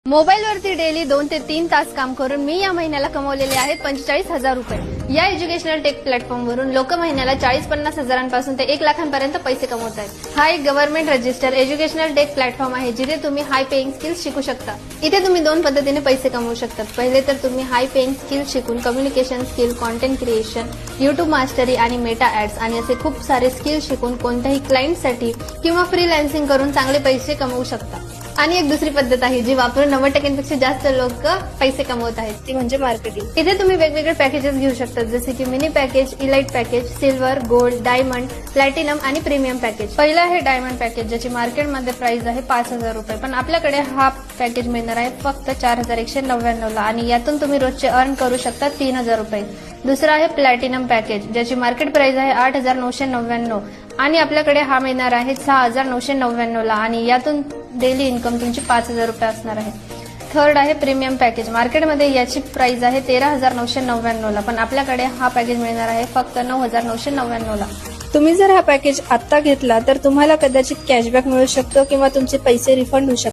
मोबाईलवरती डेली 2 ते 3 तास काम करून मी या महिन्याला कमवलेले आहेत 45,000 रुपये। या एज्युकेशनल टेक प्लॅटफॉर्मवरून लोक महिन्याला 40-50 हजारांपासून ते 1 लाखांपर्यंत पैसे कमवत आहेत। हा एक government register educational tech platform आहे जिथे तुम्ही हाय पेइंग स्किल्स शिकू शकता। इथे तुम्ही 2 पद्धतीने पैसे कमवू शकता। पहिले तर तुम्ही हाय पेइंग स्किल्स शिकून communication skill, content creation, YouTube mastery आणि मेटा ऍड्स आणि असे खूप सारे स्किल शिकून कोणत्याही क्लायंटसाठी किंवा फ्रीलान्सिंग करून चांगले पैसे कमवू शकता। आणि एक दुसरी पद्धत आहे जी वापरून 90% जास्त लोक पैसे कमवत आहेत, ती म्हणजे मार्केटिंग। इथे तुम्ही वेगवेगळे पॅकेजेस घेऊ शकता जसे की mini package, elite package, silver, gold, diamond, platinum आणि प्रीमियम पॅकेज। पहिलं आहे डायमंड पॅकेज ज्याची मार्केटमध्ये प्राइस आहे 5,000 रुपये, पण आपल्याकडे हा पॅकेज मिळणार आहे फक्त 4,199 ला आणि यातून तुम्ही रोजचे अर्न करू शकता 3,000 रुपये। दुसरा आहे प्लॅटिनम पॅकेज ज्याची मार्केट प्राइस आहे 8,999 आणि आपल्याकडे हा मिळणार आहे 6,999 ला आणि यातून डेली इन्कम तुमची 5,000 रुपये असणार आहे। थर्ड आहे प्रीमियम पॅकेज, मार्केटमध्ये याची प्राइस आहे 13,999 ला, पण आपल्याकडे हा पॅकेज मिळणार आहे फक्त 9,999 ला। तुम्ही जर हा पॅकेज आत्ता घेतला तर तुम्हाला कदाचित कॅशबॅक मिळू शकतो किंवा तुमचे पैसे रिफंड होऊ शकतात।